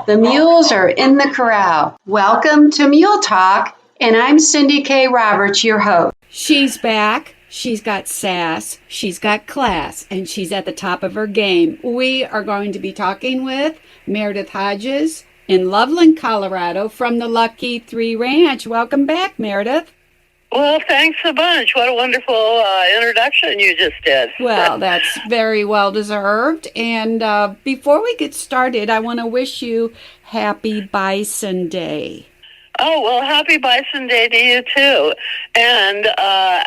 The mules are in the corral. Welcome to Mule Talk, and I'm Cindy K. Roberts, your host. She's back. She's got sass, she's got class, and she's at the top of her game. We are going to be talking with Meredith Hodges in Loveland, Colorado, from the Lucky 3 Ranch. Welcome back, Meredith. Well, thanks a bunch. What a wonderful introduction you just did. Well, that's very well deserved. And before we get started, I want to wish you Happy Bison Day. Oh, well, happy Bison Day to you, too. And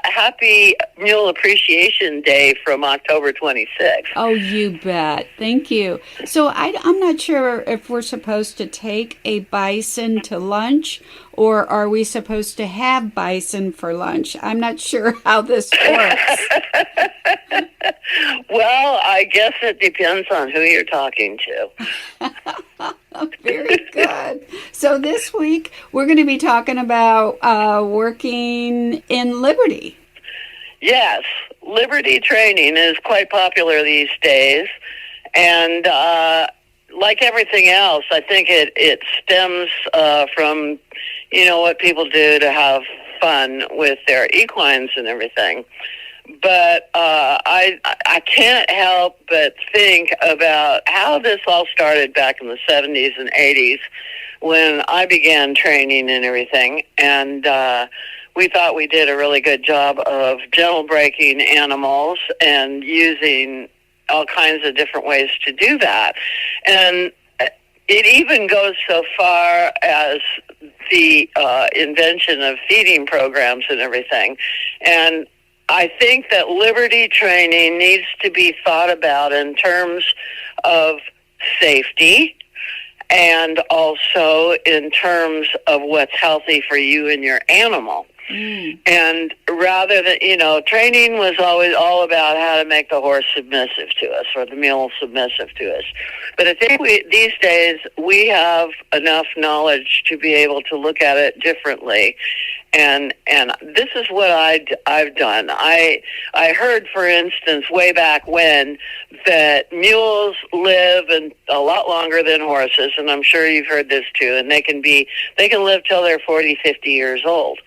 happy Mule Appreciation Day from October 26th. Oh, you bet. Thank you. So I'm not sure if we're supposed to take a bison to lunch, or are we supposed to have bison for lunch? I'm not sure how this works. Well, I guess it depends on who you're talking to. Very good. So this week, we're going to be talking about working in Liberty. Yes, Liberty training is quite popular these days. And like everything else, I think it stems from, what people do to have fun with their equines and everything. But I can't help but think about how this all started back in the 70s and 80s when I began training and everything. And we thought we did a really good job of gentle breaking animals and using all kinds of different ways to do that. And it even goes so far as the invention of feeding programs and everything. And I think that Liberty training needs to be thought about in terms of safety and also in terms of what's healthy for you and your animal. And rather than, training was always all about how to make the horse submissive to us or the mule submissive to us. But I think these days we have enough knowledge to be able to look at it differently. And this is what I've done. I heard, for instance, way back when, that mules live a lot longer than horses, and I'm sure you've heard this too, and they can live till they're 40, 50 years old.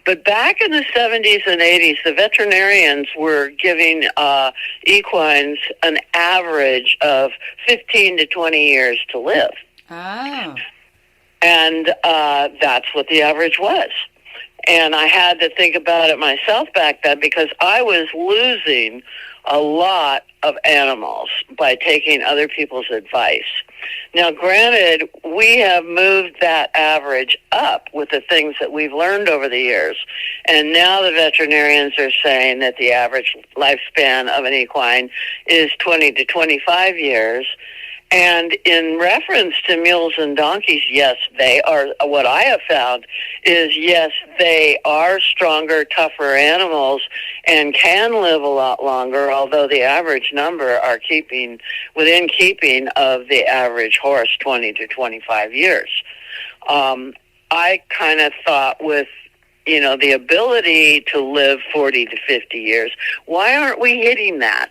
But back in the 70s and 80s, the veterinarians were giving equines an average of 15 to 20 years to live. Oh. And that's what the average was. And I had to think about it myself back then because I was losing a lot of animals by taking other people's advice. Now, granted, we have moved that average up with the things that we've learned over the years. And now the veterinarians are saying that the average lifespan of an equine is 20 to 25 years. And in reference to mules and donkeys, yes, they are. What I have found is, yes, they are stronger, tougher animals and can live a lot longer, although the average number are within keeping of the average horse, 20 to 25 years. I kind of thought with the ability to live 40 to 50 years, why aren't we hitting that?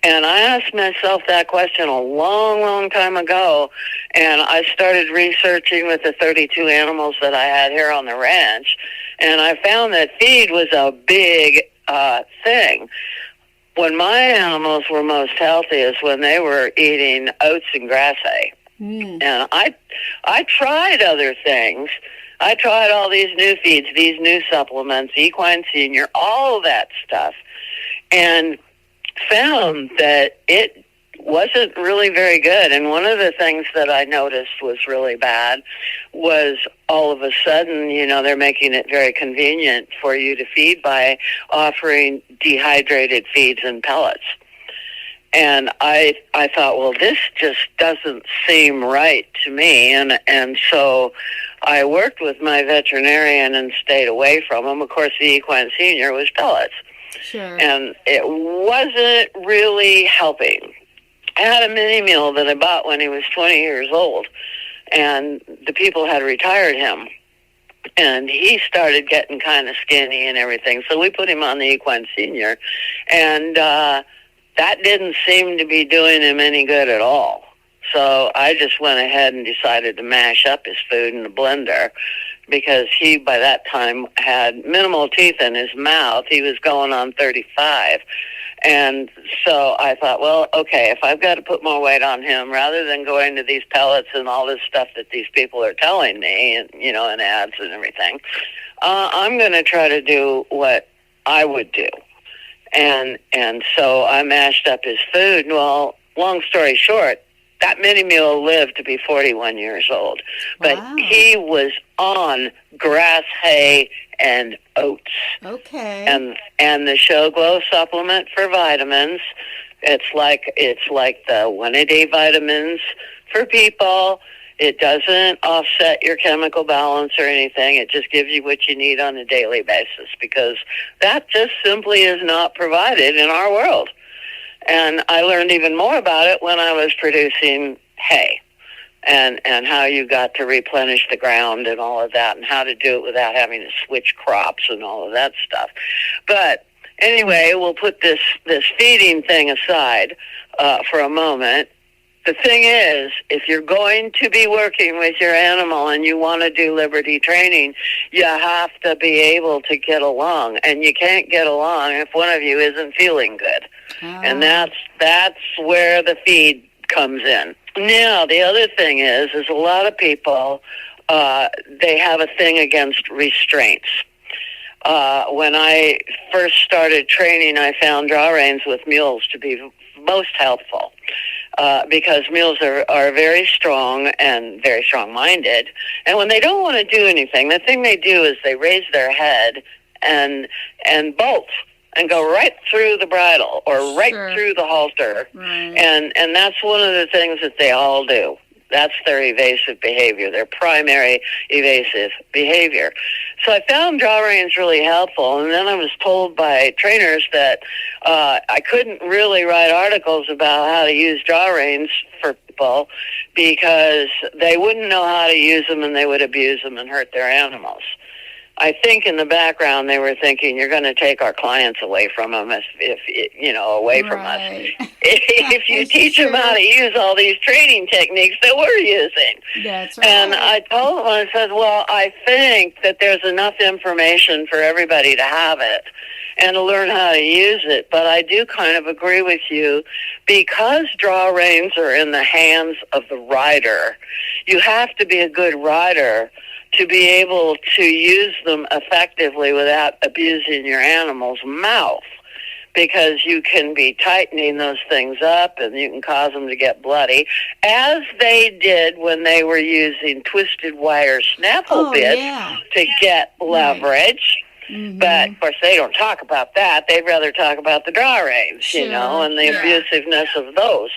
And I asked myself that question a long, long time ago, and I started researching with the 32 animals that I had here on the ranch, and I found that feed was a big thing. When my animals were most healthy is when they were eating oats and grass hay. And I tried other things. I tried all these new feeds, these new supplements, Equine Senior, all of that stuff, and found that it wasn't really very good. And one of the things that I noticed was really bad was all of a sudden, they're making it very convenient for you to feed by offering dehydrated feeds and pellets. And I thought, well, this just doesn't seem right to me. And so I worked with my veterinarian and stayed away from them. Of course, the Equine Senior was pellets. Sure. And it wasn't really helping. I had a mini mule that I bought when he was 20 years old, and the people had retired him. And he started getting kind of skinny and everything, so we put him on the Equine Senior, and that didn't seem to be doing him any good at all. so I just went ahead and decided to mash up his food in the blender, because he, by that time, had minimal teeth in his mouth. He was going on 35. And so I thought, well, okay, if I've got to put more weight on him, rather than going to these pellets and all this stuff that these people are telling me, and, you know, in ads and everything, I'm going to try to do what I would do. And so I mashed up his food. Well, long story short, that mini mule lived to be 41 years old. But Wow. he was on grass, hay, and oats. Okay. And the Show Glow supplement for vitamins, it's like the 1-a-day vitamins for people. It doesn't offset your chemical balance or anything. It just gives you what you need on a daily basis, because that just simply is not provided in our world. And I learned even more about it when I was producing hay, and how you got to replenish the ground and all of that, and how to do it without having to switch crops and all of that stuff. But anyway, we'll put this feeding thing aside for a moment. The thing is, if you're going to be working with your animal and you want to do liberty training, you have to be able to get along. And you can't get along if one of you isn't feeling good. And that's where the feed comes in. Now, the other thing is a lot of people, they have a thing against restraints. When I first started training, I found draw reins with mules to be most helpful. Because mules are very strong and very strong-minded. And when they don't want to do anything, the thing they do is they raise their head and bolt and go right through the bridle or right through the halter. Right. And that's one of the things that they all do. That's their evasive behavior, their primary evasive behavior. So I found draw reins really helpful, and then I was told by trainers that I couldn't really write articles about how to use draw reins for people because they wouldn't know how to use them, and they would abuse them and hurt their animals. I think in the background they were thinking, you're going to take our clients away from them, away from us. If you teach them how to use all these training techniques that we're using. That's right. And I told them, I said, well, I think that there's enough information for everybody to have it and to learn how to use it. But I do kind of agree with you, because draw reins are in the hands of the rider. You have to be a good rider to be able to use them effectively without abusing your animal's mouth, because you can be tightening those things up and you can cause them to get bloody, as they did when they were using twisted wire snaffle bits to get leverage. Right. Mm-hmm. But, of course, they don't talk about that. They'd rather talk about the draw reins, and the abusiveness of those.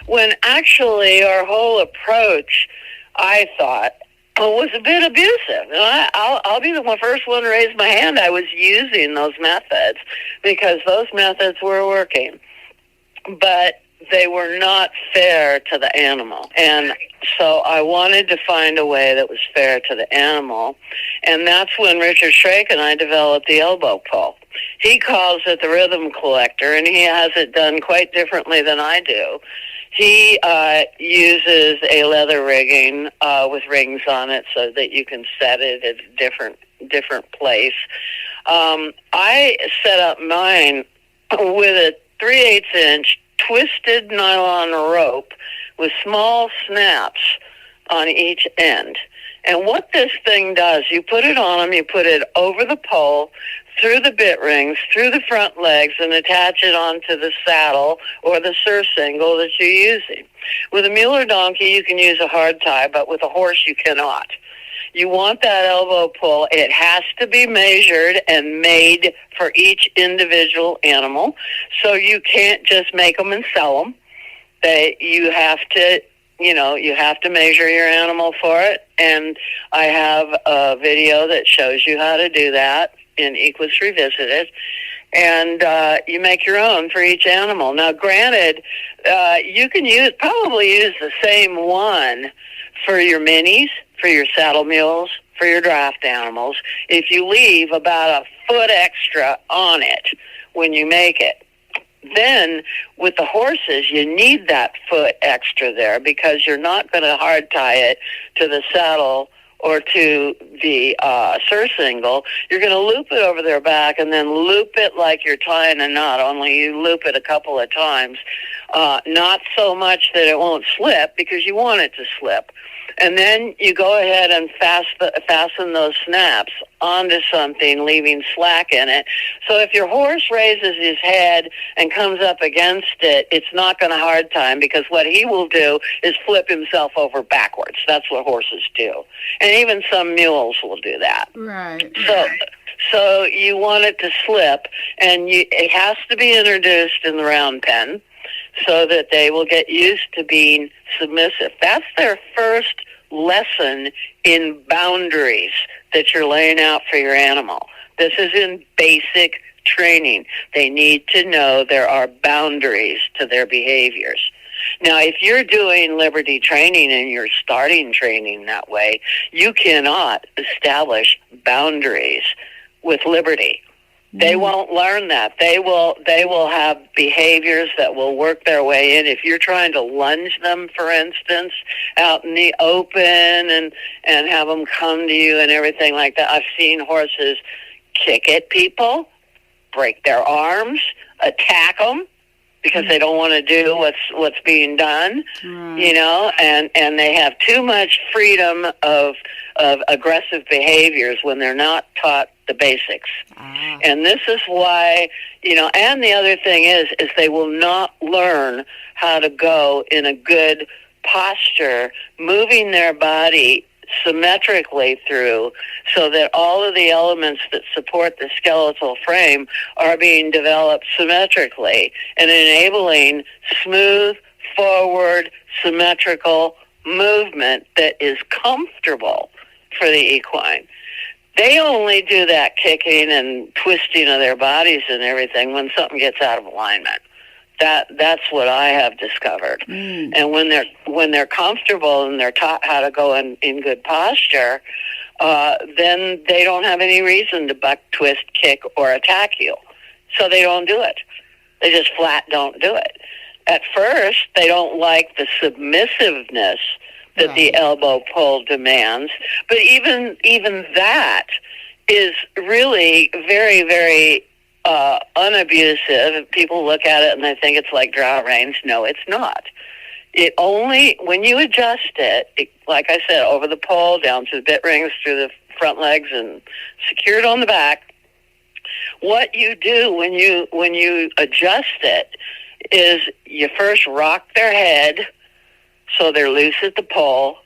When actually our whole approach, I thought, was a bit abusive. And I'll be the first one to raise my hand. I was using those methods because those methods were working, but they were not fair to the animal. And so I wanted to find a way that was fair to the animal, and that's when Richard Shrake and I developed the elbow pull. He calls it the rhythm collector, and he has it done quite differently than I do. He uses a leather rigging with rings on it so that you can set it at a different place. I set up mine with a 3/8-inch twisted nylon rope with small snaps on each end. And what this thing does, you put it on them, you put it over the pole, through the bit rings, through the front legs, and attach it onto the saddle or the surcingle that you're using. With a mule or donkey, you can use a hard tie, but with a horse, you cannot. You want that elbow pull. It has to be measured and made for each individual animal, so you can't just make them and sell them. You have to measure your animal for it, and I have a video that shows you how to do that in Equus Revisited, and you make your own for each animal. Now, granted, you can probably use the same one for your minis, for your saddle mules, for your draft animals, if you leave about a foot extra on it when you make it. then with the horses, you need that foot extra there because you're not going to hard tie it to the saddle or to the surcingle. You're going to loop it over their back and then loop it like you're tying a knot, only you loop it a couple of times. Not so much that it won't slip because you want it to slip. And then you go ahead and fasten those snaps onto something, leaving slack in it. So if your horse raises his head and comes up against it, it's not going to hard time because what he will do is flip himself over backwards. That's what horses do. And even some mules will do that. Right. So you want it to slip, and it has to be introduced in the round pen so that they will get used to being submissive. That's their first lesson in boundaries that you're laying out for your animal. This is in basic training. They need to know there are boundaries to their behaviors. Now, if you're doing liberty training and you're starting training that way, you cannot establish boundaries with liberty. They won't learn that. They will have behaviors that will work their way in. If you're trying to lunge them, for instance, out in the open and have them come to you and everything like that. I've seen horses kick at people, break their arms, attack them because they don't want to do what's being done, you know, and they have too much freedom of aggressive behaviors when they're not taught the basics. And this is why, you know, and the other thing is they will not learn how to go in a good posture, moving their body symmetrically through so that all of the elements that support the skeletal frame are being developed symmetrically and enabling smooth, forward, symmetrical movement that is comfortable for the equine. They only do that kicking and twisting of their bodies and everything when something gets out of alignment. That's what I have discovered. And when they're comfortable and they're taught how to go in good posture, then they don't have any reason to buck, twist, kick, or attack you. So they don't do it. They just flat don't do it. At first, they don't like the submissive-ness that the elbow pull demands, but even that is really very, very unabusive. People look at it and they think it's like drought range. No, it's not. It only, when you adjust it, like I said, over the pole, down to the bit rings, through the front legs, and secured on the back, what you do when you adjust it is you first rock their head so they're loose at the pole,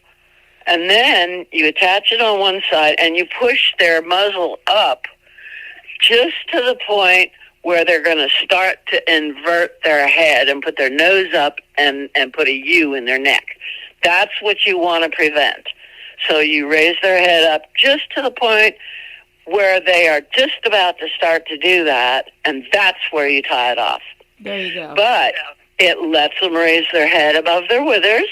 and then you attach it on one side and you push their muzzle up just to the point where they're going to start to invert their head and put their nose up and put a U in their neck. That's what you want to prevent. So you raise their head up just to the point where they are just about to start to do that, and that's where you tie it off. There you go. But it lets them raise their head above their withers.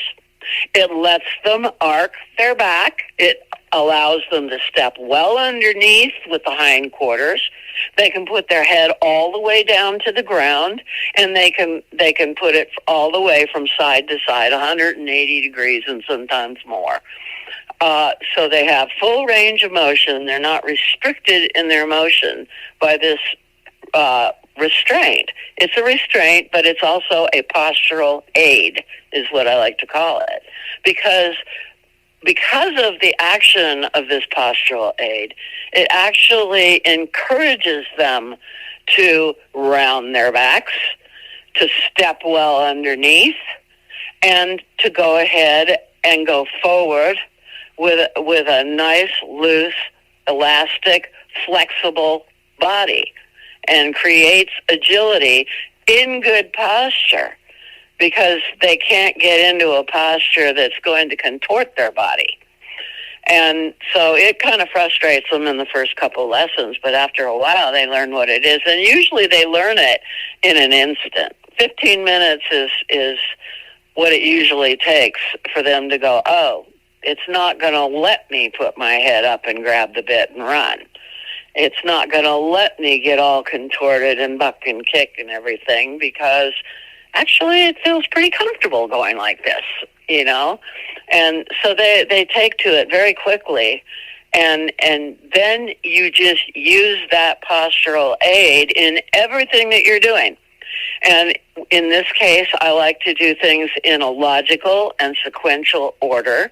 It lets them arc their back. It allows them to step well underneath with the hindquarters. They can put their head all the way down to the ground, and they can put it all the way from side to side, 180 degrees and sometimes more. So they have full range of motion. They're not restricted in their motion by this restraint. It's a restraint, but it's also a postural aid, is what I like to call it. Because of the action of this postural aid, it actually encourages them to round their backs, to step well underneath, and to go ahead and go forward with a nice, loose, elastic, flexible body, and creates agility in good posture, because they can't get into a posture that's going to contort their body. And so it kind of frustrates them in the first couple lessons, but after a while they learn what it is, and usually they learn it in an instant. 15 minutes is what it usually takes for them to go, oh, it's not going to let me put my head up and grab the bit and run. It's not going to let me get all contorted and buck and kick and everything, because actually it feels pretty comfortable going like this, you know? And so they take to it very quickly. And then you just use that postural aid in everything that you're doing. And in this case, I like to do things in a logical and sequential order.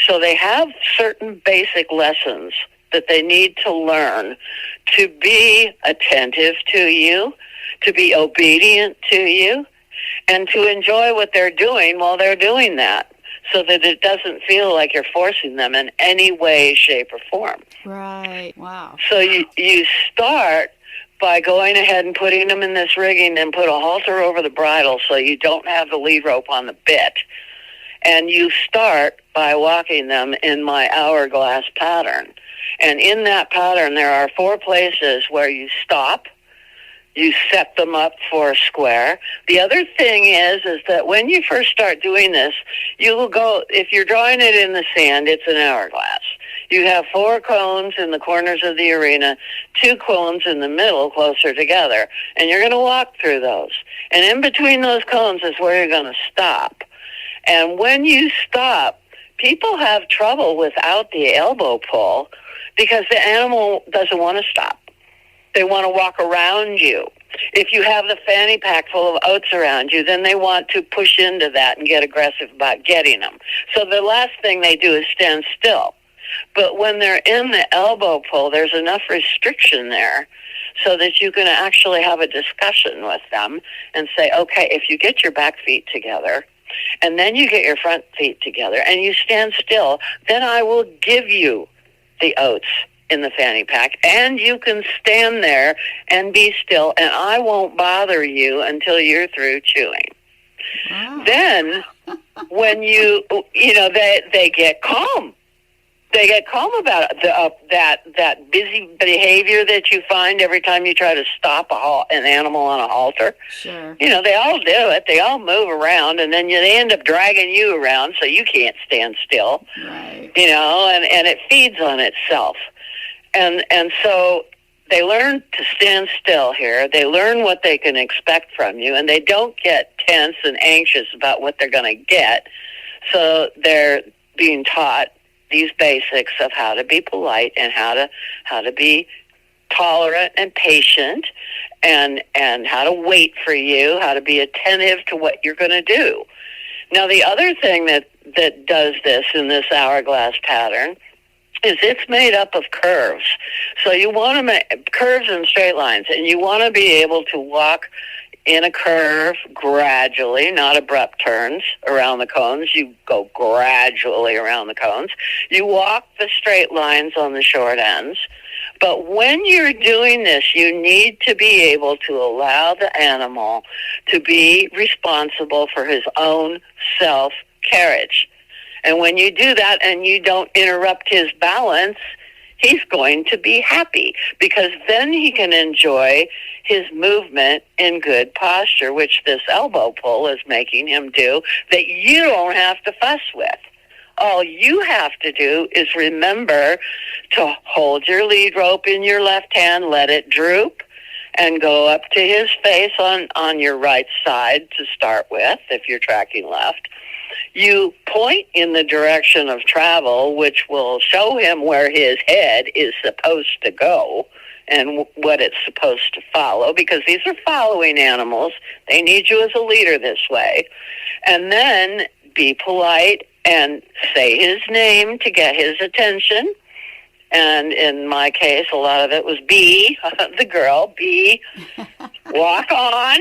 So they have certain basic lessons that they need to learn to be attentive to you, to be obedient to you, and to enjoy what they're doing while they're doing that, so that it doesn't feel like you're forcing them in any way, shape, or form. Right. Wow. So you start by going ahead and putting them in this rigging and put a halter over the bridle so you don't have the lead rope on the bit. And you start by walking them in my hourglass pattern. And in that pattern, there are 4 places where you stop. You set them up for a square. The other thing is that when you first start doing this, you will go, if you're drawing it in the sand, it's an hourglass. You have 4 cones in the corners of the arena, 2 cones in the middle closer together, and you're going to walk through those. And in between those cones is where you're going to stop. And when you stop, people have trouble without the elbow pull because the animal doesn't want to stop. They want to walk around you. If you have the fanny pack full of oats around you, then they want to push into that and get aggressive about getting them. So the last thing they do is stand still. But when they're in the elbow pull, there's enough restriction there so that you can actually have a discussion with them and say, okay, if you get your back feet together, and then you get your front feet together, and you stand still, then I will give you the oats in the fanny pack, and you can stand there and be still, and I won't bother you until you're through chewing. Wow. Then, when they get calm. They get calm about it. That busy behavior that you find every time you try to stop an animal on a halter. Sure. They all do it. They all move around, and then they end up dragging you around so you can't stand still. Right. And it feeds on itself. And so they learn to stand still here. They learn what they can expect from you, and they don't get tense and anxious about what they're going to get. So they're being taught these basics of how to be polite and how to be tolerant and patient, and how to wait for you, how to be attentive to what you're going to do. Now, the other thing that does this in this hourglass pattern is it's made up of curves. So you want to make curves and straight lines, and you want to be able to walk in a curve gradually, not abrupt turns around the cones. You go gradually around the cones. You walk the straight lines on the short ends. But when you're doing this, you need to be able to allow the animal to be responsible for his own self-carriage. And when you do that and you don't interrupt his balance, he's going to be happy, because then he can enjoy his movement in good posture, which this elbow pull is making him do, that you don't have to fuss with. All you have to do is remember to hold your lead rope in your left hand, let it droop, and go up to his face on your right side to start with, if you're tracking left. You point in the direction of travel, which will show him where his head is supposed to go and what it's supposed to follow, because these are following animals. They need you as a leader this way. And then be polite and say his name to get his attention. And in my case, a lot of it was B, the girl, B, walk on,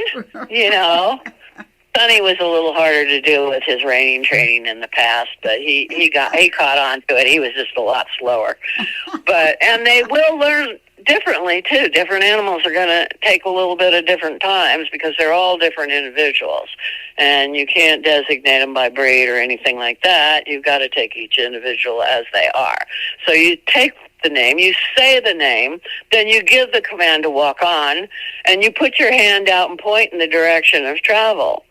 Sonny was a little harder to do with his reining training in the past, but he caught on to it. He was just a lot slower. And they will learn differently too. Different animals are going to take a little bit of different times because they're all different individuals, and you can't designate them by breed or anything like that. You've got to take each individual as they are. So you take the name, you say the name, then you give the command to walk on, and you put your hand out and point in the direction of travel.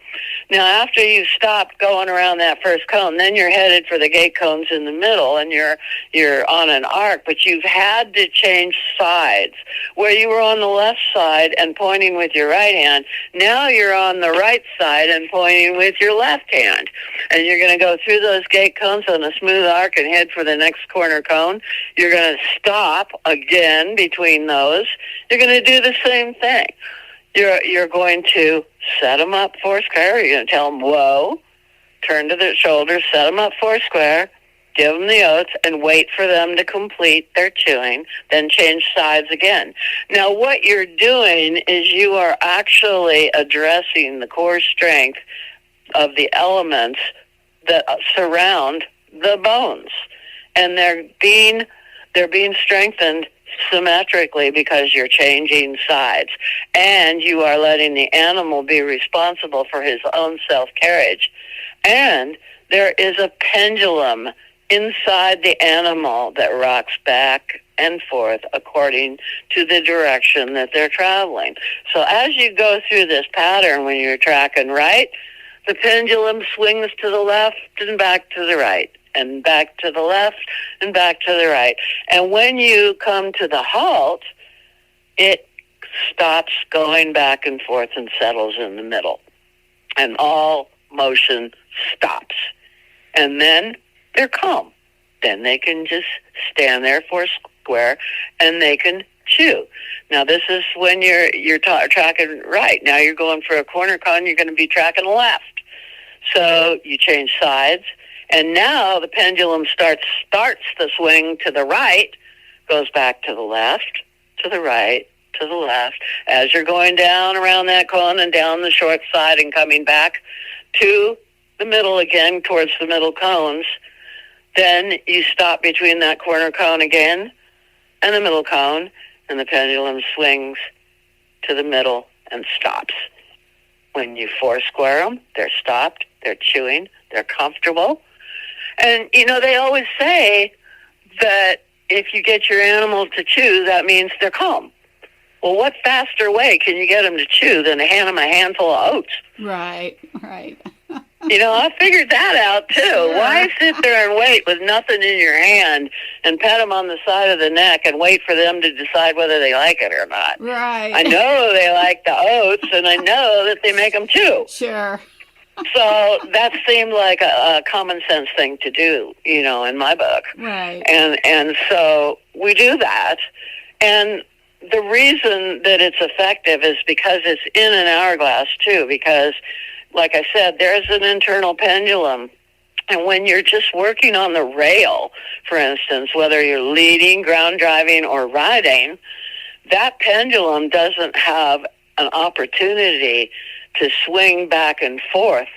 Now, after you stop going around that first cone, then you're headed for the gate cones in the middle, and you're on an arc, but you've had to change sides. Where you were on the left side and pointing with your right hand, now you're on the right side and pointing with your left hand. And you're going to go through those gate cones on a smooth arc and head for the next corner cone. You're going to stop again between those. You're going to do the same thing. You're going to set them up four square. You're going to tell them, whoa, turn to their shoulders, set them up four square, give them the oats, and wait for them to complete their chewing, then change sides again. Now, what you're doing is you are actually addressing the core strength of the elements that surround the bones. And they're being strengthened symmetrically because you're changing sides, and you are letting the animal be responsible for his own self-carriage. And there is a pendulum inside the animal that rocks back and forth according to the direction that they're traveling. So as you go through this pattern when you're tracking right, the pendulum swings to the left and back to the right, and back to the left and back to the right. And when you come to the halt, it stops going back and forth and settles in the middle. And all motion stops. And then they're calm. Then they can just stand there four square and they can chew. Now this is when you're tracking right. Now you're going for a corner cone, you're going to be tracking left. So you change sides. And now the pendulum starts the swing to the right, goes back to the left, to the right, to the left. As you're going down around that cone and down the short side and coming back to the middle again, towards the middle cones, then you stop between that corner cone again and the middle cone, and the pendulum swings to the middle and stops. When you four square them, they're stopped, they're chewing, they're comfortable. And, they always say that if you get your animal to chew, that means they're calm. Well, what faster way can you get them to chew than to hand them a handful of oats? Right. I figured that out, too. Sure. Why sit there and wait with nothing in your hand and pet them on the side of the neck and wait for them to decide whether they like it or not? Right. I know they like the oats, and I know that they make them chew. Sure. So that seemed like a common sense thing to do, in my book. Right. And so we do that. And the reason that it's effective is because it's in an hourglass, too, because, like I said, there's an internal pendulum. And when you're just working on the rail, for instance, whether you're leading, ground driving, or riding, that pendulum doesn't have an opportunity to swing back and forth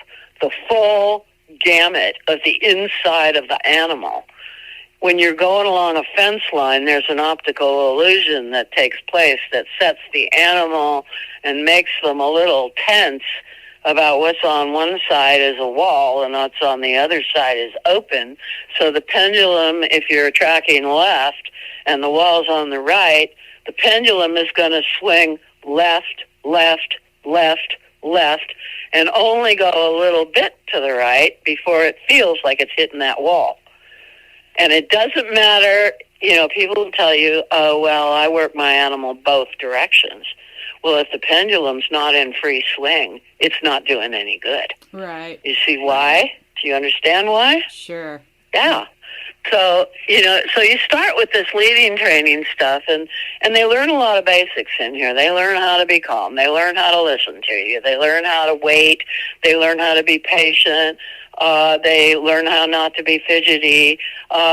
the full gamut of the inside of the animal. When you're going along a fence line, there's an optical illusion that takes place that sets the animal and makes them a little tense about what's on one side is a wall and what's on the other side is open. So the pendulum, if you're tracking left and the wall's on the right, the pendulum is going to swing left, left, left, left, and only go a little bit to the right before it feels like it's hitting that wall. And it doesn't matter, people will tell you, oh, well, I work my animal both directions. Well, if the pendulum's not in free swing, it's not doing any good. Right. You see why? Do you understand why? Sure. Yeah. So, so you start with this leading training stuff, and they learn a lot of basics in here. They learn how to be calm. They learn how to listen to you. They learn how to wait. They learn how to be patient. They learn how not to be fidgety,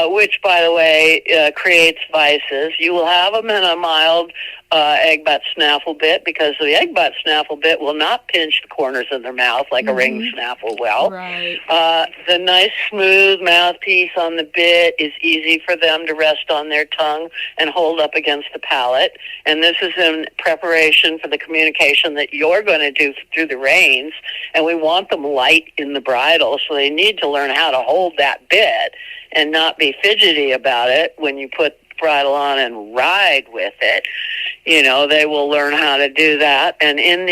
which, by the way, creates vices. You will have them in a mild egg butt snaffle bit, because the egg butt snaffle bit will not pinch the corners of their mouth like a ring snaffle will. Right. The nice smooth mouthpiece on the bit is easy for them to rest on their tongue and hold up against the palate. And this is in preparation for the communication that you're going to do through the reins. And we want them light in the bridle, so they need to learn how to hold that bit and not be fidgety about it when you put bridle on and ride with it. You know, they will learn how to do that. And in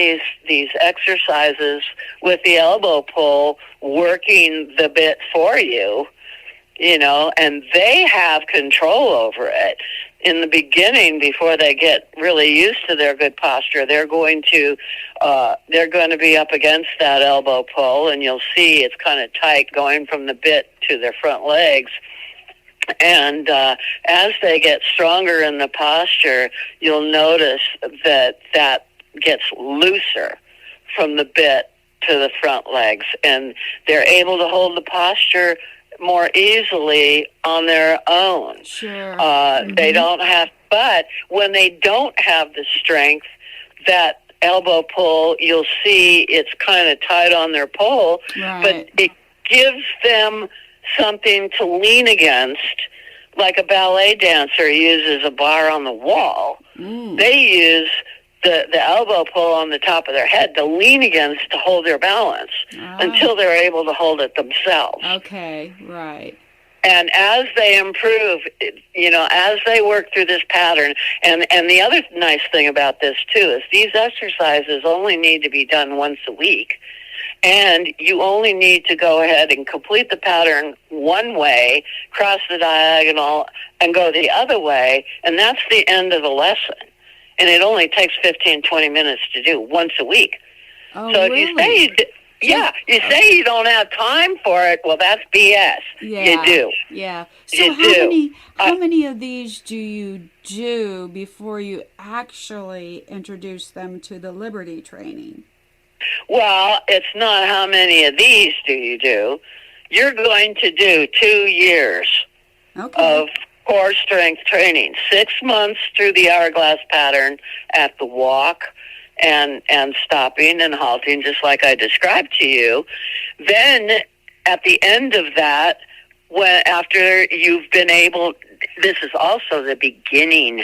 these exercises with the elbow pull, working the bit for you, you know, and they have control over it. In the beginning, before they get really used to their good posture, they're going to be up against that elbow pull, and you'll see it's kind of tight going from the bit to their front legs. And as they get stronger in the posture, you'll notice that gets looser from the bit to the front legs, and they're able to hold the posture more easily on their own. Sure. They don't have, but when they don't have the strength, that elbow pull, you'll see it's kind of tight on their pole, but it gives them something to lean against, like a ballet dancer uses a bar on the wall. They use the elbow pull on the top of their head to lean against to hold their balance until they're able to hold it themselves. Okay, right. And as they improve, you know, as they work through this pattern, and the other nice thing about this, too, is these exercises only need to be done once a week. And you only need to go ahead and complete the pattern one way, cross the diagonal, and go the other way, and that's the end of the lesson. And it only takes 15, 20 minutes to do once a week. Oh, so if really? you say you say you don't have time for it, well, that's BS. Yeah. You do. Yeah. So how many of these do you do before you actually introduce them to the Liberty training? Well, it's not how many of these do you do. You're going to do 2 years of core strength training, 6 months through the hourglass pattern at the walk and stopping and halting, just like I described to you. Then at the end of that, after you've been able, this is also the beginning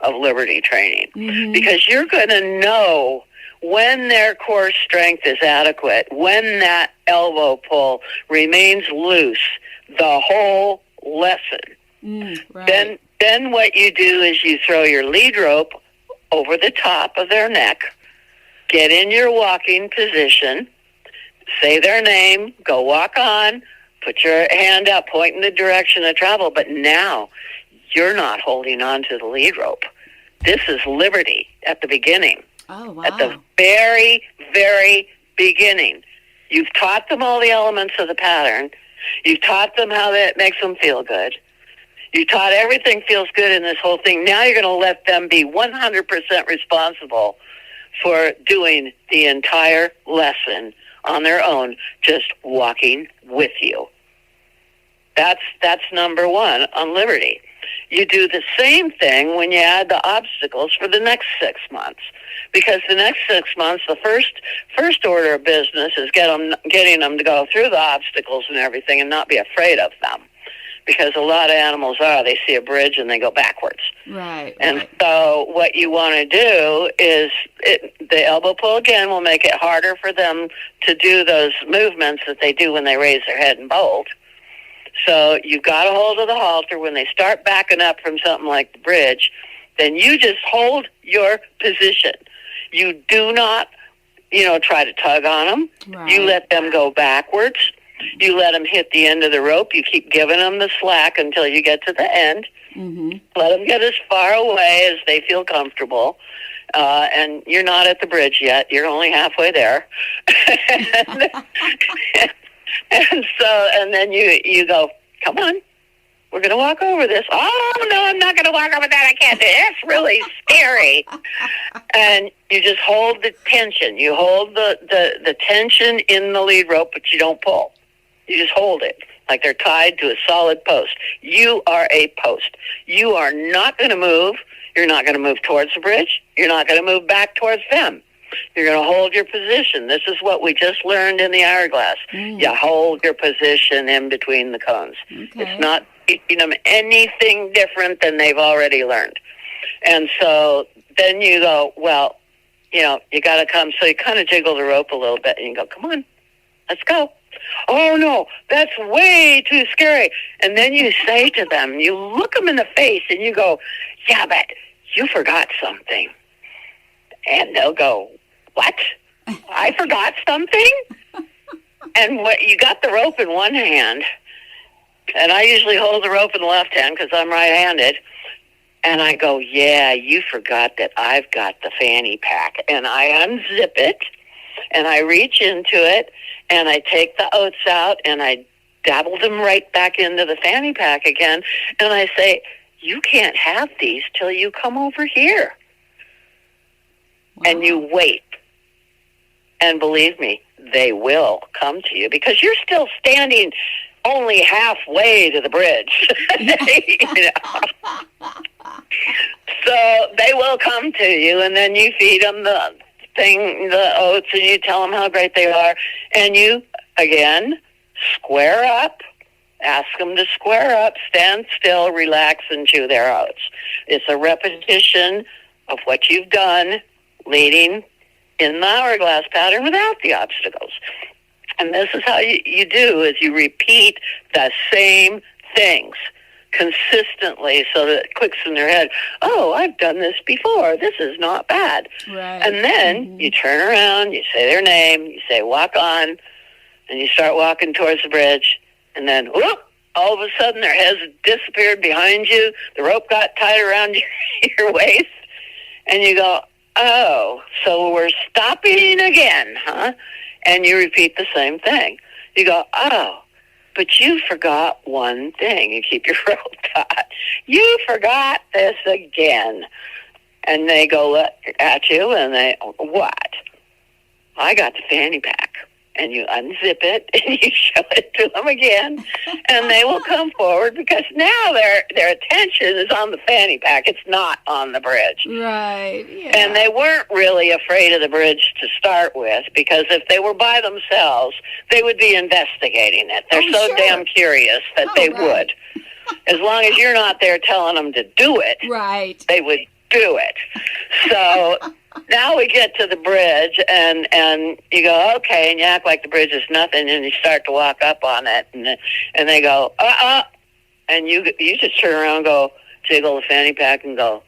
of Liberty training, because you're going to know when their core strength is adequate, when that elbow pull remains loose the whole lesson. Right. Then what you do is you throw your lead rope over the top of their neck, get in your walking position, say their name, go walk on, put your hand up, point in the direction of travel, but now you're not holding on to the lead rope. This is Liberty at the beginning. Oh, wow. At the very, very beginning. You've taught them all the elements of the pattern. You've taught them how that makes them feel good. You taught everything feels good in this whole thing. Now you're going to let them be 100% responsible for doing the entire lesson on their own, just walking with you. That's number one on Liberty. You do the same thing when you add the obstacles for the next 6 months, because the next 6 months, the first order of business is getting them to go through the obstacles and everything and not be afraid of them, because a lot of animals they see a bridge and they go backwards. Right. And so what you want to do is the elbow pull again will make it harder for them to do those movements that they do when they raise their head and bolt. So you've got a hold of the halter. When they start backing up from something like the bridge, then you just hold your position. You do not, try to tug on them. Right. You let them go backwards. You let them hit the end of the rope. You keep giving them the slack until you get to the end. Let them get as far away as they feel comfortable. And you're not at the bridge yet. You're only halfway there. And then you go, come on, we're going to walk over this. Oh, no, I'm not going to walk over that. I can't do it. It's really scary. And you just hold the tension. You hold the tension in the lead rope, but you don't pull. You just hold it like they're tied to a solid post. You are a post. You are not going to move. You're not going to move towards the bridge. You're not going to move back towards them. You're going to hold your position. This is what we just learned in the hourglass. You hold your position in between the cones. It's not teaching them anything different than they've already learned. And so then you go, you got to come. So you kind of jiggle the rope a little bit, and you go, come on, let's go. Oh, no, that's way too scary. And then you say to them, you look them in the face and you go, yeah, but you forgot something. And they'll go, what? I forgot something? And what, you got the rope in one hand, and I usually hold the rope in the left hand because I'm right-handed. And I go, yeah, you forgot that I've got the fanny pack. And I unzip it, and I reach into it, and I take the oats out, and I dabble them right back into the fanny pack again. And I say, you can't have these till you come over here. Wow. And you wait. And believe me, they will come to you because you're still standing only halfway to the bridge. You know? So they will come to you, and then you feed them the oats, and you tell them how great they are. And you, again, square up. Ask them to square up, stand still, relax, and chew their oats. It's a repetition of what you've done leading in the hourglass pattern without the obstacles. And this is how you do, is you repeat the same things consistently so that it clicks in their head, oh, I've done this before. This is not bad. Right. And then you turn around, you say their name, you say walk on, and you start walking towards the bridge. And then, whoop, all of a sudden their heads disappeared behind you. The rope got tied around your waist. And you go, oh, so we're stopping again, huh? And you repeat the same thing. You go, oh, but you forgot one thing. You keep your rope taut. You forgot this again. And they go at you, and they, what? I got the fanny pack. And you unzip it, and you show it to them again, and they will come forward because now their attention is on the fanny pack. It's not on the bridge. Right, yeah. And they weren't really afraid of the bridge to start with because if they were by themselves, they would be investigating it. They're so damn curious that they would. As long as you're not there telling them to do it, right, they would do it. So now we get to the bridge, and you go, okay, and you act like the bridge is nothing, and you start to walk up on it, and they go, and you just turn around and go, jiggle the fanny pack and go,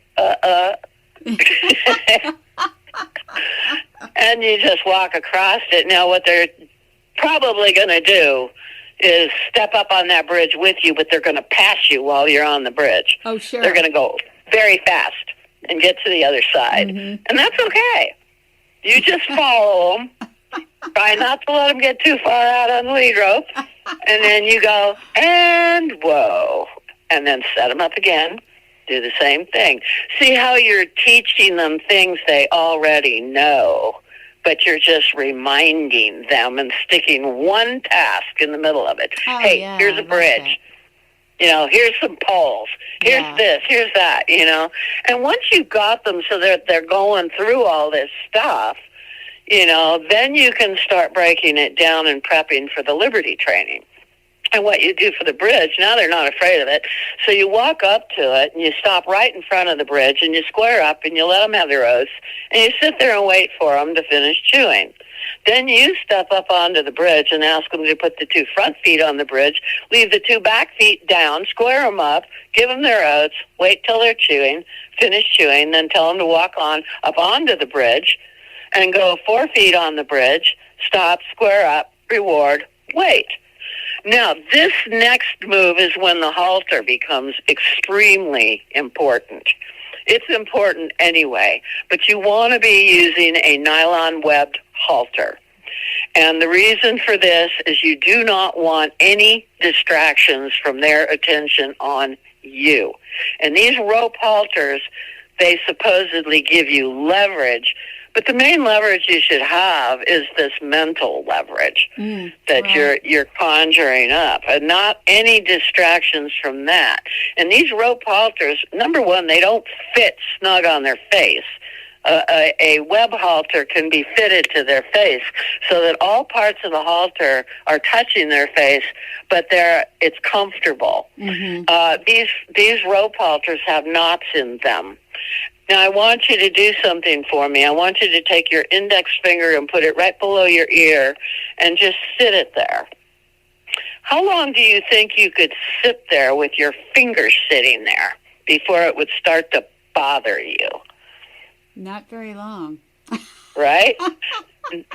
and you just walk across it. Now what they're probably going to do is step up on that bridge with you, but they're going to pass you while you're on the bridge. Oh, sure. They're going to go very fast and get to the other side. Mm-hmm. And that's okay. You just follow them. Try not to let them get too far out on the lead rope. And then you go, and whoa. And then set them up again. Do the same thing. See how you're teaching them things they already know, but you're just reminding them and sticking one task in the middle of it. Oh, hey, yeah, here's a bridge. You know, here's some poles. Here's this, here's that, you know. And once you've got them so that they're going through all this stuff, you know, then you can start breaking it down and prepping for the Liberty training. And what you do for the bridge, now they're not afraid of it. So you walk up to it, and you stop right in front of the bridge, and you square up, and you let them have their oats, and you sit there and wait for them to finish chewing. Then you step up onto the bridge and ask them to put the 2 front feet on the bridge, leave the 2 back feet down, square them up, give them their oats, wait till they're chewing, finish chewing, then tell them to walk on up onto the bridge and go 4 feet on the bridge, stop, square up, reward, wait. Now, this next move is when the halter becomes extremely important. It's important anyway, but you want to be using a nylon-webbed halter. And the reason for this is you do not want any distractions from their attention on you. And these rope halters, they supposedly give you leverage, but the main leverage you should have is this mental leverage that you're conjuring up, and not any distractions from that. And these rope halters, number one, they don't fit snug on their face. A web halter can be fitted to their face so that all parts of the halter are touching their face, but it's comfortable. Mm-hmm. These rope halters have knots in them. Now, I want you to do something for me. I want you to take your index finger and put it right below your ear and just sit it there. How long do you think you could sit there with your finger sitting there before it would start to bother you? Not very long. Right?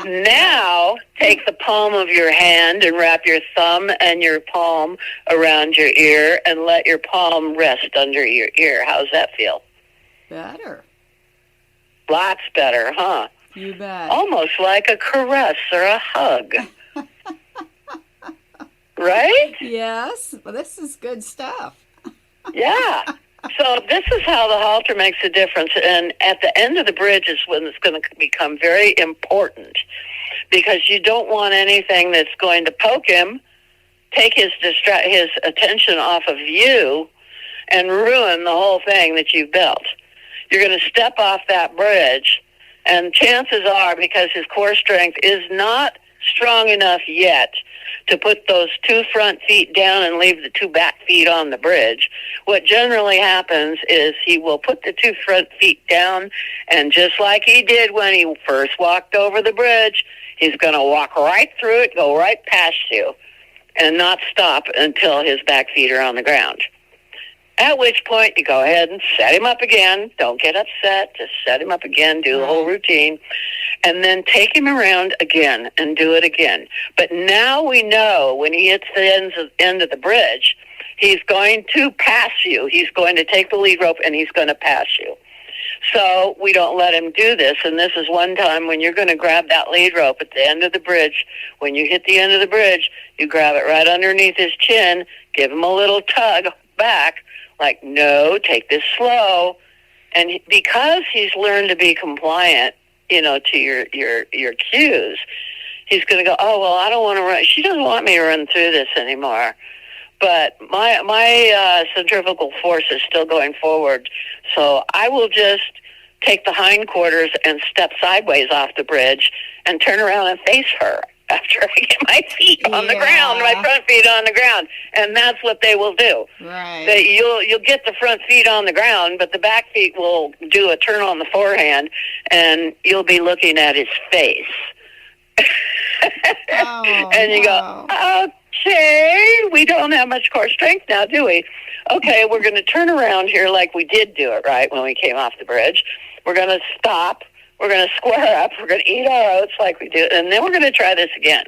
Now, take the palm of your hand and wrap your thumb and your palm around your ear and let your palm rest under your ear. How's that feel? Better. Lots better, huh? You bet. Almost like a caress or a hug. Right? Yes. Well, this is good stuff. Yeah. So this is how the halter makes a difference. And at the end of the bridge is when it's going to become very important, because you don't want anything that's going to poke him, take his attention off of you, and ruin the whole thing that you've built. You're going to step off that bridge, and chances are, because his core strength is not strong enough yet to put those 2 front feet down and leave the 2 back feet on the bridge, what generally happens is he will put the 2 front feet down, and just like he did when he first walked over the bridge, he's going to walk right through it, go right past you, and not stop until his back feet are on the ground. At which point, you go ahead and set him up again. Don't get upset. Just set him up again. Do the whole routine. And then take him around again and do it again. But now we know when he hits the end of the bridge, he's going to pass you. He's going to take the lead rope, and he's going to pass you. So we don't let him do this. And this is one time when you're going to grab that lead rope at the end of the bridge. When you hit the end of the bridge, you grab it right underneath his chin, give him a little tug back, like, no, take this slow. And because he's learned to be compliant, to your cues, he's going to go, oh, well, I don't want to run. She doesn't want me to run through this anymore. But my centrifugal force is still going forward. So I will just take the hindquarters and step sideways off the bridge and turn around and face her after I get my feet on the ground, my front feet on the ground. And that's what they will do. Right. That you'll get the front feet on the ground, but the back feet will do a turn on the forehand, and you'll be looking at his face. And you go, okay, we don't have much core strength now, do we? Okay, we're going to turn around here like we did do it, right, when we came off the bridge. We're going to stop. We're going to square up. We're going to eat our oats like we do, and then we're going to try this again.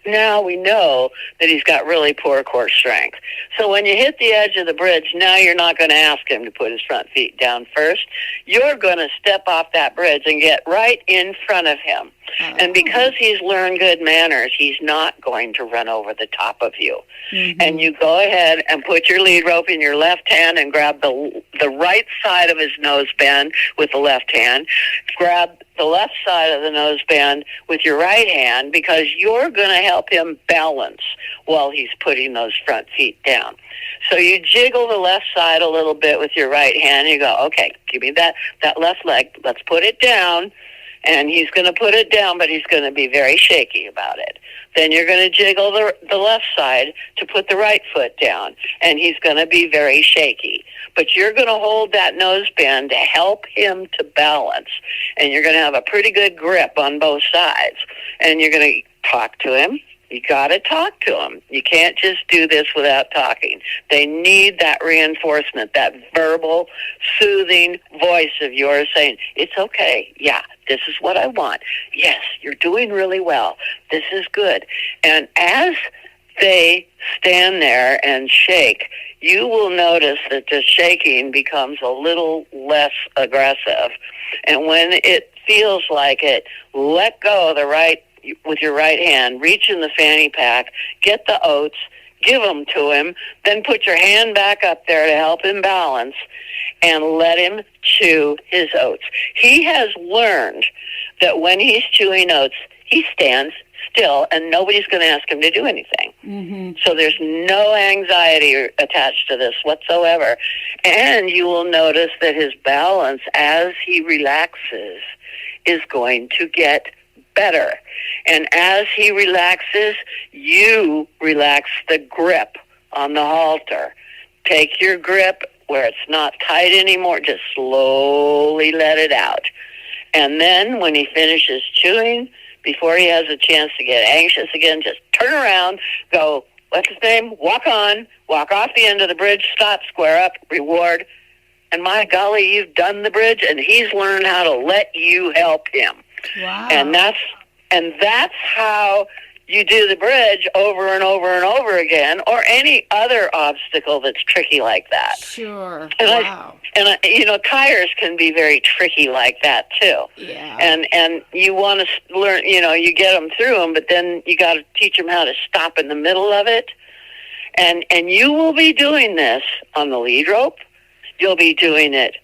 Now we know that he's got really poor core strength. So when you hit the edge of the bridge, now you're not going to ask him to put his front feet down first. You're going to step off that bridge and get right in front of him. And because he's learned good manners, he's not going to run over the top of you. Mm-hmm. And you go ahead and put your lead rope in your left hand and grab the right side of his nose band with the left hand. Grab the left side of the nose band with your right hand, because you're going to help him balance while he's putting those front feet down. So you jiggle the left side a little bit with your right hand. You go, okay, give me that left leg. Let's put it down. And he's going to put it down, but he's going to be very shaky about it. Then you're going to jiggle the left side to put the right foot down, and he's going to be very shaky. But you're going to hold that nose band to help him to balance, and you're going to have a pretty good grip on both sides. And you're going to talk to him. You got to talk to them. You can't just do this without talking. They need that reinforcement, that verbal, soothing voice of yours saying, it's okay. Yeah, this is what I want. Yes, you're doing really well. This is good. And as they stand there and shake, you will notice that the shaking becomes a little less aggressive. And when it feels like it, let go of with your right hand, reach in the fanny pack, get the oats, give them to him, then put your hand back up there to help him balance, and let him chew his oats. He has learned that when he's chewing oats, he stands still, and nobody's going to ask him to do anything. Mm-hmm. So there's no anxiety attached to this whatsoever. And you will notice that his balance, as he relaxes, is going to get better. And as he relaxes, you relax the grip on the halter. Take your grip where it's not tight anymore. Just slowly let it out. And then when he finishes chewing, before he has a chance to get anxious again, just turn around, go, what's his name? Walk on, walk off the end of the bridge, stop, square up, reward. And my golly, you've done the bridge, and he's learned how to let you help him. Wow. And that's how you do the bridge over and over and over again, or any other obstacle that's tricky like that. Sure. And wow. Tires can be very tricky like that too. Yeah. And you want to learn, you get them through them, but then you got to teach them how to stop in the middle of it. And you will be doing this on the lead rope. You'll be doing it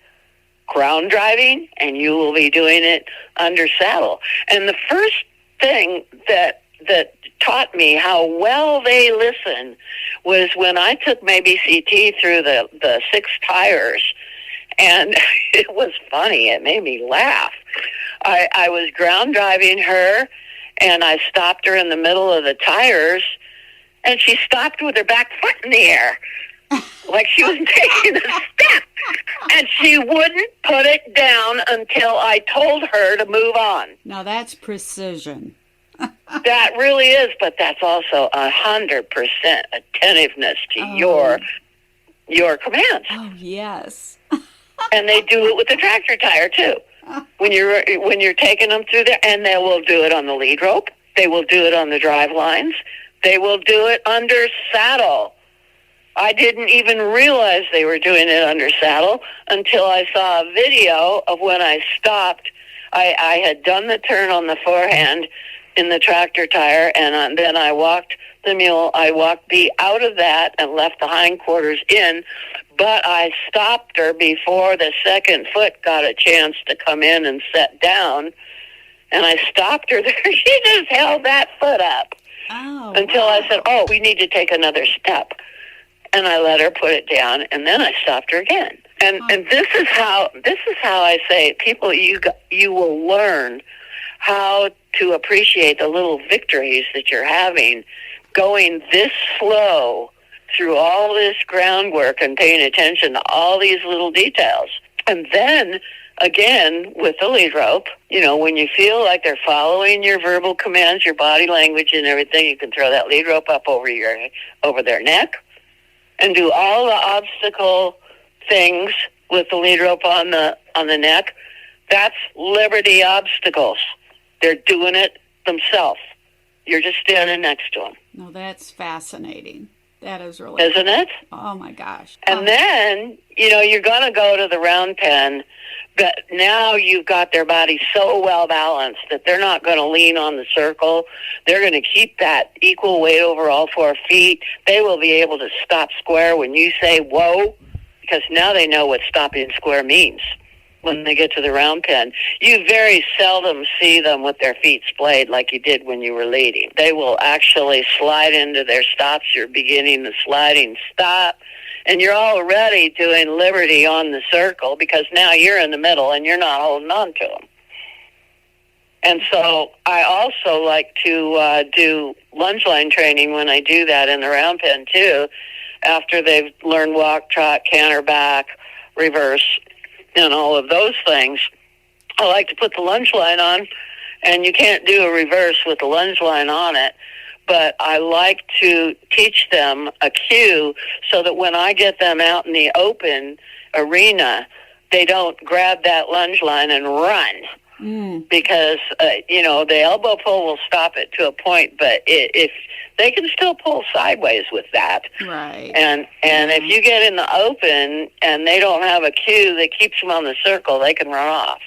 ground driving, and you will be doing it under saddle. And the first thing that taught me how well they listen was when I took my BCT through the 6 tires, and it was funny. It made me laugh. I was ground driving her, and I stopped her in the middle of the tires, and she stopped with her back foot in the air, like she was taking a step, and she wouldn't put it down until I told her to move on. Now that's precision. That really is, but that's also 100% attentiveness to your commands. Oh, yes. And they do it with the tractor tire too. When you're taking them through there, and they will do it on the lead rope. They will do it on the drive lines. They will do it under saddle. I didn't even realize they were doing it under saddle until I saw a video of when I stopped. I had done the turn on the forehand in the tractor tire, and then I walked the mule. I walked B out of that and left the hindquarters in, but I stopped her before the second foot got a chance to come in and set down, and I stopped her there. She just held that foot up until I said, we need to take another step. And I let her put it down, and then I stopped her again. And this is how I say, people, you will learn how to appreciate the little victories that you're having, going this slow through all this groundwork and paying attention to all these little details. And then, again, with the lead rope, when you feel like they're following your verbal commands, your body language and everything, you can throw that lead rope up over their neck and do all the obstacle things with the lead rope on the neck. That's liberty obstacles. They're doing it themselves. You're just standing next to them. No, that's fascinating. That is really Isn't it? Oh, my gosh. And then, you're going to go to the round pen, but now you've got their body so well balanced that they're not going to lean on the circle. They're going to keep that equal weight over all 4 feet. They will be able to stop square when you say, whoa, because now they know what stopping square means. When they get to the round pen, you very seldom see them with their feet splayed like you did when you were leading. They will actually slide into their stops. You're beginning the sliding stop, and you're already doing liberty on the circle because now you're in the middle and you're not holding on to them. And so I also like to do lunge line training when I do that in the round pen too, after they've learned walk, trot, canter, back, reverse, and all of those things. I like to put the lunge line on, and you can't do a reverse with the lunge line on it, but I like to teach them a cue so that when I get them out in the open arena, they don't grab that lunge line and run. Because, the elbow pull will stop it to a point, but if they can still pull sideways with that. Right. And if you get in the open and they don't have a cue that keeps them on the circle, they can run off.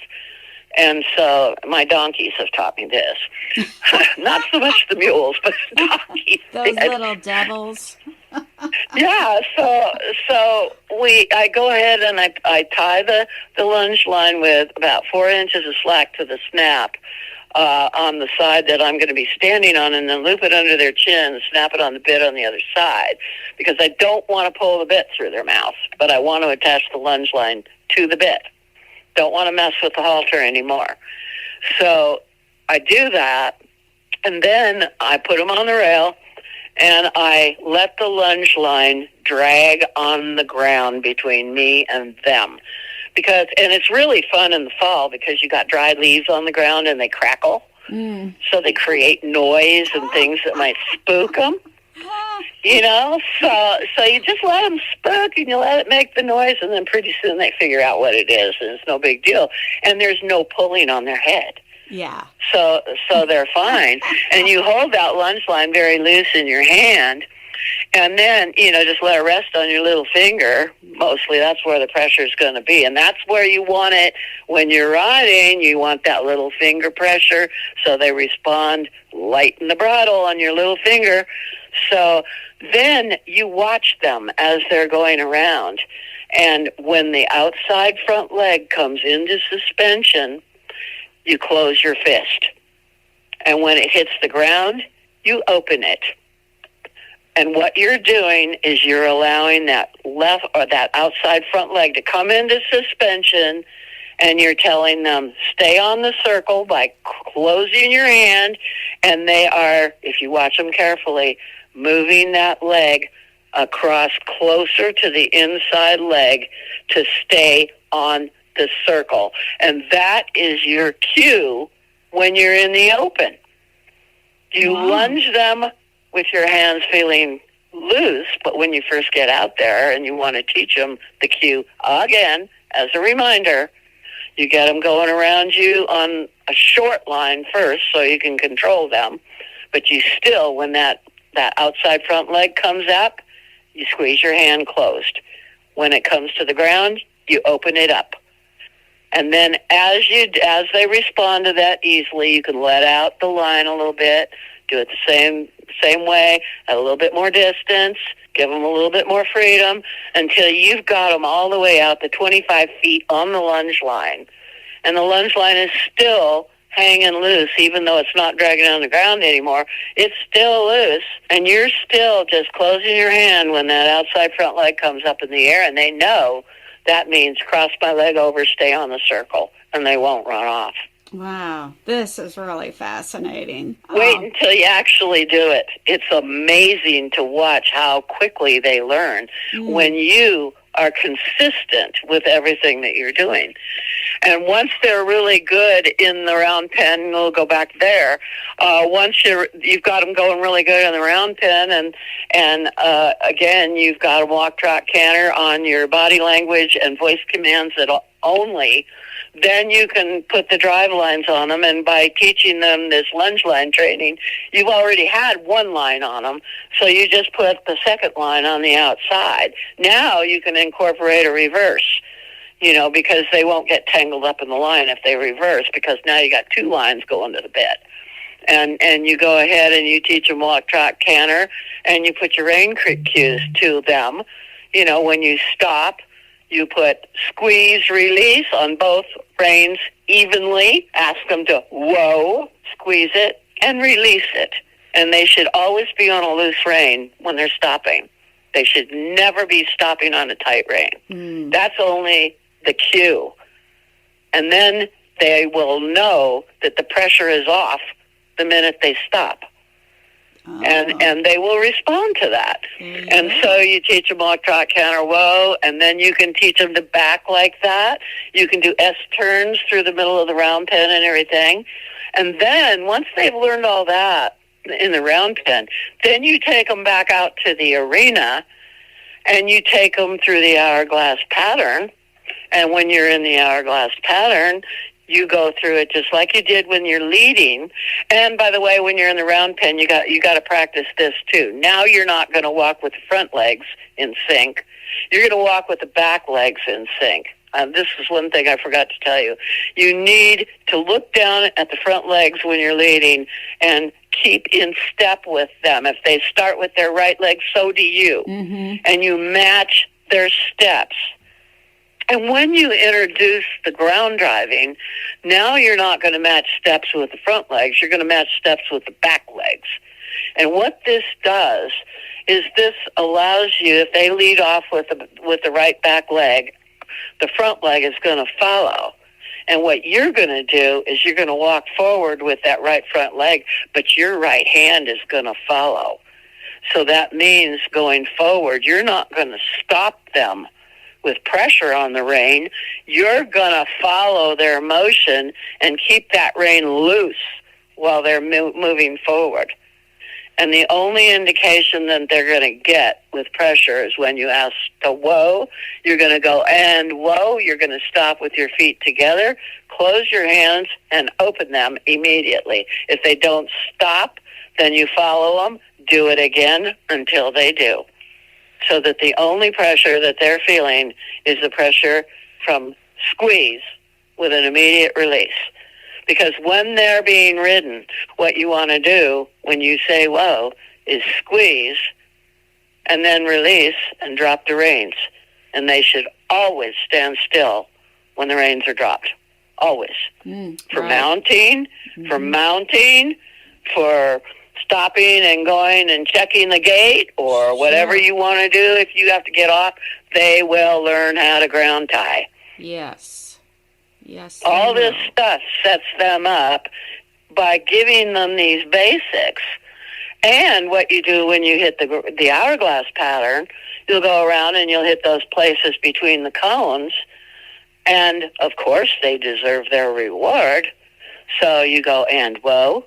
And so my donkeys have taught me this. Not so much the mules, but the donkeys. Those little devils. Yeah, so I go ahead and I tie the lunge line with about 4 inches of slack to the snap on the side that I'm going to be standing on, and then loop it under their chin and snap it on the bit on the other side, because I don't want to pull the bit through their mouth, but I want to attach the lunge line to the bit. Don't want to mess with the halter anymore. So I do that, and then I put them on the rail, and I let the lunge line drag on the ground between me and them. And it's really fun in the fall because you got dry leaves on the ground and they crackle. So they create noise and things that might spook them. So you just let them spook and you let it make the noise, and then pretty soon they figure out what it is, and it's no big deal. And there's no pulling on their head. Yeah. So they're fine. And you hold that lunge line very loose in your hand, and then, just let it rest on your little finger. Mostly that's where the pressure is going to be. And that's where you want it when you're riding. You want that little finger pressure so they respond. Lighten the bridle on your little finger. So then you watch them as they're going around. And when the outside front leg comes into suspension, you close your fist. And when it hits the ground, you open it. And what you're doing is you're allowing that left or that outside front leg to come into suspension, and you're telling them, stay on the circle by closing your hand. And they are, if you watch them carefully, moving that leg across closer to the inside leg to stay on the circle. And that is your cue when you're in the open. You lunge them with your hands feeling loose, but when you first get out there and you want to teach them the cue again, as a reminder, you get them going around you on a short line first so you can control them, but you still, when that outside front leg comes up, you squeeze your hand closed. When it comes to the ground, you open it up. And then as they respond to that easily, you can let out the line a little bit, do it the same way, at a little bit more distance, give them a little bit more freedom until you've got them all the way out to 25 feet on the lunge line. And the lunge line is still hanging loose, even though it's not dragging on the ground anymore. It's still loose, and you're still just closing your hand when that outside front leg comes up in the air, and they know that means cross my leg over, stay on the circle, and they won't run off. Wow, this is really fascinating. Wait until you actually do it. It's amazing to watch how quickly they learn when you are consistent with everything that you're doing. And once they're really good in the round pen, we'll go back there. Once you've got them going really good in the round pen, and again, you've got them walk, trot, canter on your body language and voice commands that only, then you can put the drive lines on them. And by teaching them this lunge line training, you've already had one line on them, so you just put the second line on the outside. Now you can incorporate a reverse, because they won't get tangled up in the line if they reverse, because now you got two lines going to the bed. And you go ahead and you teach them walk, trot, canter, and you put your rein cues to them. When you stop, you put squeeze, release on both reins evenly. Ask them to whoa, squeeze it, and release it. And they should always be on a loose rein when they're stopping. They should never be stopping on a tight rein. That's only the cue. And then they will know that the pressure is off the minute they stop. And they will respond to that. And so you teach them walk, trot, canter, whoa, and then you can teach them to back like that. You can do S-turns through the middle of the round pen and everything. And then once they've learned all that in the round pen, then you take them back out to the arena and you take them through the hourglass pattern. And when you're in the hourglass pattern, you go through it just like you did when you're leading. And by the way, when you're in the round pen, you got to practice this too. Now you're not going to walk with the front legs in sync. You're going to walk with the back legs in sync. This is one thing I forgot to tell you. You need to look down at the front legs when you're leading and keep in step with them. If they start with their right leg, so do you. And you match their steps. And when you introduce the ground driving, now you're not going to match steps with the front legs. You're going to match steps with the back legs. And what this does is this allows you, if they lead off with the right back leg, the front leg is going to follow. And what you're going to do is you're going to walk forward with that right front leg, but your right hand is going to follow. So that means going forward, you're not going to stop them with pressure on the rein. You're going to follow their motion and keep that rein loose while they're moving forward. And the only indication that they're going to get with pressure is when you ask to whoa, you're going to go and whoa, you're going to stop with your feet together, close your hands, and open them immediately. If they don't stop, then you follow them, do it again until they do. So that the only pressure that they're feeling is the pressure from squeeze with an immediate release. Because when they're being ridden, what you want to do when you say whoa is squeeze and then release and drop the reins. And they should always stand still when the reins are dropped. Always. For mounting, for stopping and going and checking the gate or whatever you want to do. If you have to get off, they will learn how to ground tie. Yes. Yes. All this stuff sets them up by giving them these basics. And what you do when you hit the hourglass pattern, you'll go around and you'll hit those places between the cones. And, of course, they deserve their reward. So you go and whoa.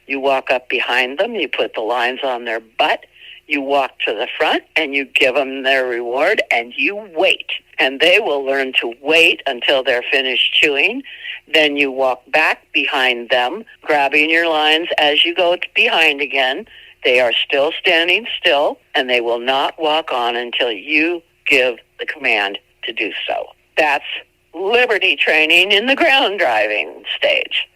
You walk up behind them. You put the lines on their butt. You walk to the front and you give them their reward and you wait. And they will learn to wait until they're finished chewing. Then you walk back behind them, grabbing your lines as you go behind again. They are still standing still, and they will not walk on until you give the command to do so. That's liberty training in the ground driving stage.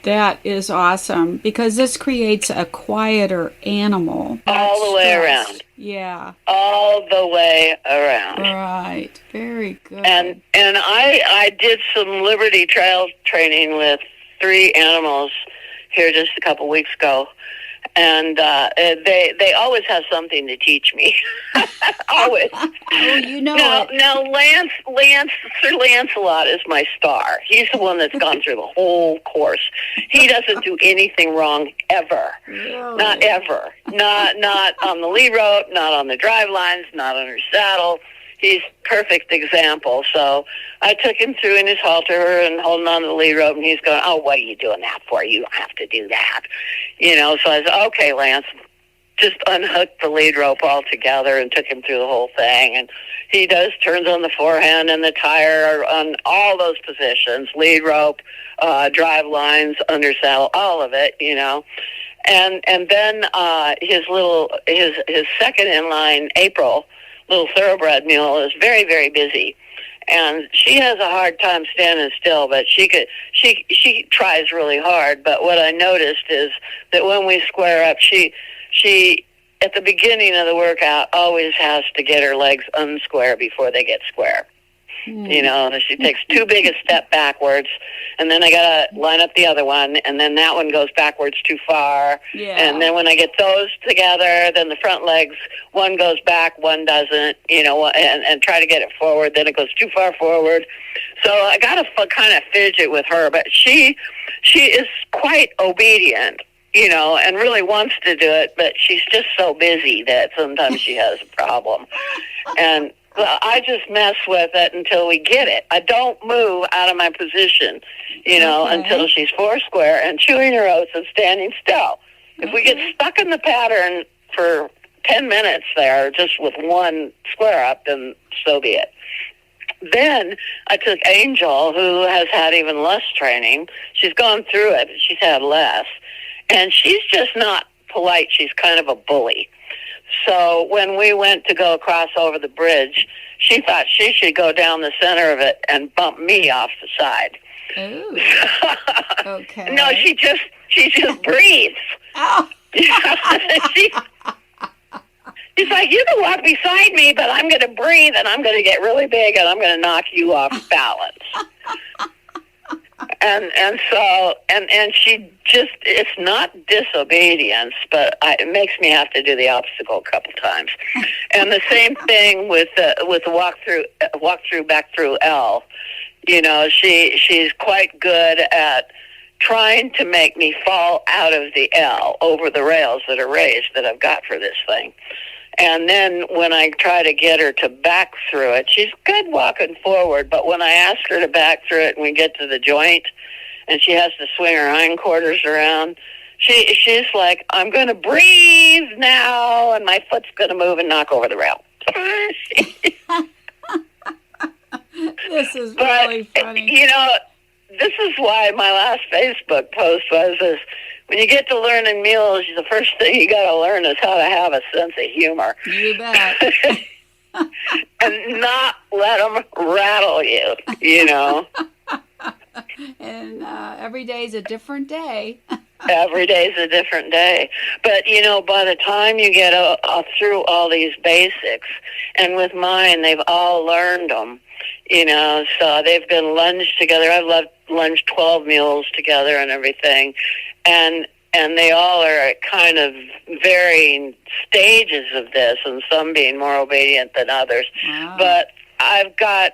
That is awesome, because this creates a quieter animal. All the way around. Yeah. All the way around. Right. Very good. And I did some liberty trail training with 3 animals here just a couple weeks ago. And they always have something to teach me. Always. Oh, you know it. Now, Sir Lancelot is my star. He's the one that's gone through the whole course. He doesn't do anything wrong ever. Really? Not ever. Not on the lead rope, not on the drive lines, not on her saddle. He's perfect example. So I took him through in his halter and holding on to the lead rope, and he's going, oh, what are you doing that for? You don't have to do that. So I said, okay, Lance, just unhooked the lead rope altogether and took him through the whole thing. And he does turns on the forehand and the tire on all those positions, lead rope, drive lines, under saddle, all of it, And then his second in line, April, little thoroughbred mule, is very, very busy, and she has a hard time standing still, but she tries really hard. But what I noticed is that when we square up, she at the beginning of the workout always has to get her legs unsquare before they get square. She takes too big a step backwards, and then I got to line up the other one, and then that one goes backwards too far. Yeah. And then when I get those together, then the front legs, one goes back, one doesn't, and try to get it forward, then it goes too far forward. So I got to kind of fidget with her, but she is quite obedient, and really wants to do it, but she's just so busy that sometimes she has a problem. And I just mess with it until we get it. I don't move out of my position, until she's 4 square and chewing her oats and standing still. If we get stuck in the pattern for 10 minutes there, just with one square up, then so be it. Then I took Angel, who has had even less training. She's gone through it, but she's had less. And she's just not polite. She's kind of a bully. So when we went to go across over the bridge, she thought she should go down the center of it and bump me off the side. Ooh. Okay. No, she just breathes. Oh. She's like, you can walk beside me, but I'm going to breathe, and I'm going to get really big, and I'm going to knock you off balance. And she just, it's not disobedience, but it makes me have to do the obstacle a couple times. And the same thing with the walk through back through L. She's quite good at trying to make me fall out of the L over the rails that are raised that I've got for this thing. And then when I try to get her to back through it, she's good walking forward, but when I ask her to back through it and we get to the joint and she has to swing her hindquarters around, she's like, I'm going to breathe now, and my foot's going to move and knock over the rail. This is really funny. You know, this is why my last Facebook post was this. When you get to learning mules, the first thing you got to learn is how to have a sense of humor. You bet. And not let them rattle you, you know. And every day is a different day. Every day's a different day. But, you know, by the time you get through all these basics, and with mine, they've all learned them, you know, so they've been lunged together. I've lunged 12 mules together and everything. And they all are at kind of varying stages of this, and some being more obedient than others. Wow. But I've got...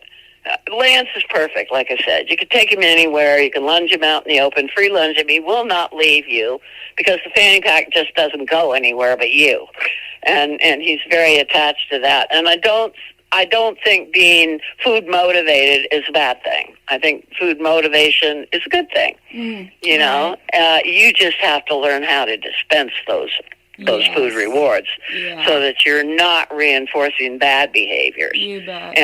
Lance is perfect, like I said. You can take him anywhere. You can lunge him out in the open, free lunge him. He will not leave you because the fanny pack just doesn't go anywhere but you. And he's very attached to that. And I don't think being food motivated is a bad thing. I think food motivation is a good thing. You know, you just have to learn how to dispense those food rewards so that you're not reinforcing bad behaviors. You bet.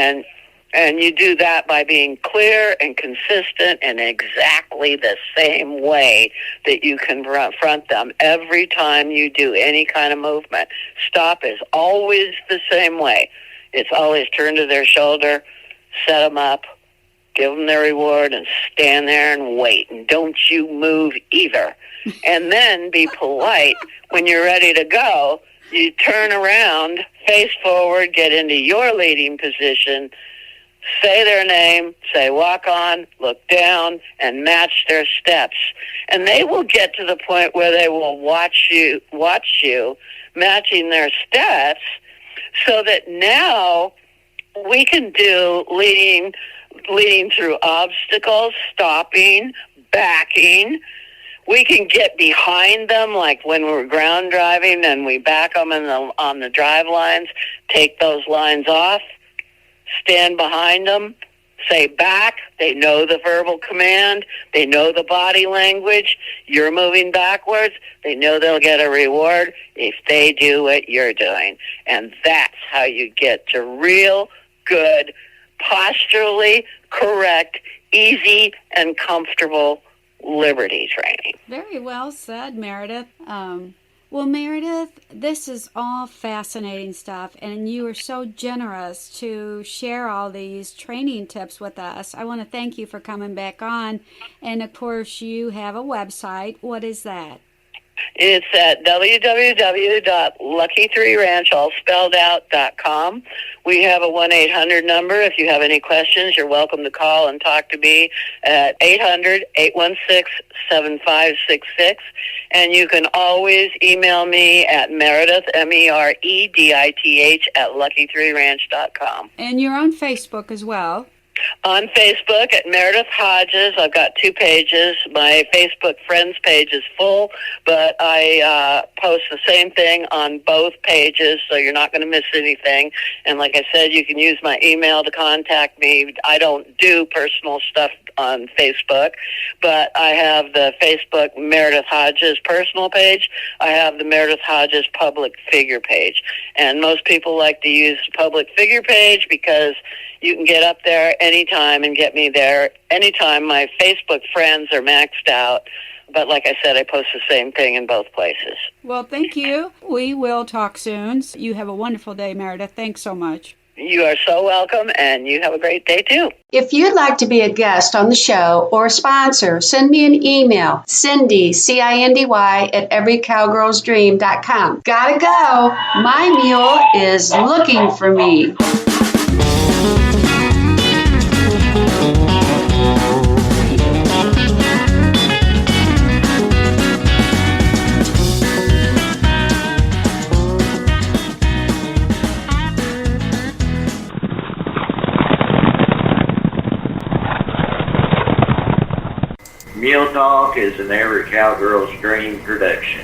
And you do that by being clear and consistent in exactly the same way that you confront them every time you do any kind of movement. Stop is always the same way. It's always turn to their shoulder, set them up, give them their reward, and stand there and wait. And don't you move either. And then be polite when you're ready to go. You turn around, face forward, get into your leading position, say their name, say walk on, look down, and match their steps. And they will get to the point where they will watch you matching their steps, so that now we can do leading through obstacles, stopping, backing. We can get behind them, like when we're ground driving and we back them on the drive lines, take those lines off, stand behind them, say back. They know the verbal command. They know the body language. You're moving backwards. They know they'll get a reward if they do what you're doing. And that's how you get to real good, posturally correct, easy, and comfortable liberty training. Very well said, Meredith. Well, Meredith, this is all fascinating stuff, and you are so generous to share all these training tips with us. I want to thank you for coming back on. And, of course, you have a website. What is that? It's at www.lucky3ranch.com. We have a 1-800 number. If you have any questions, you're welcome to call and talk to me at 800-816-7566. And you can always email me at Meredith, MEREDITH, at lucky3ranch.com. And you're on Facebook as well. On Facebook at Meredith Hodges. I've got 2 pages. My Facebook friends page is full, but I post the same thing on both pages, so you're not going to miss anything. And like I said, you can use my email to contact me. I don't do personal stuff on Facebook, but I have the Facebook Meredith Hodges personal page. I have the Meredith Hodges public figure page. And most people like to use the public figure page because you can get up there anytime and get me there anytime. My Facebook friends are maxed out. But like I said, I post the same thing in both places. Well, thank you. We will talk soon. You have a wonderful day, Meredith. Thanks so much. You are so welcome, and you have a great day, too. If you'd like to be a guest on the show or a sponsor, send me an email, Cindy, C-I-N-D-Y, at everycowgirlsdream.com. Gotta go. My mule is looking for me. Mule Talk is an Every Cowgirl's Dream production.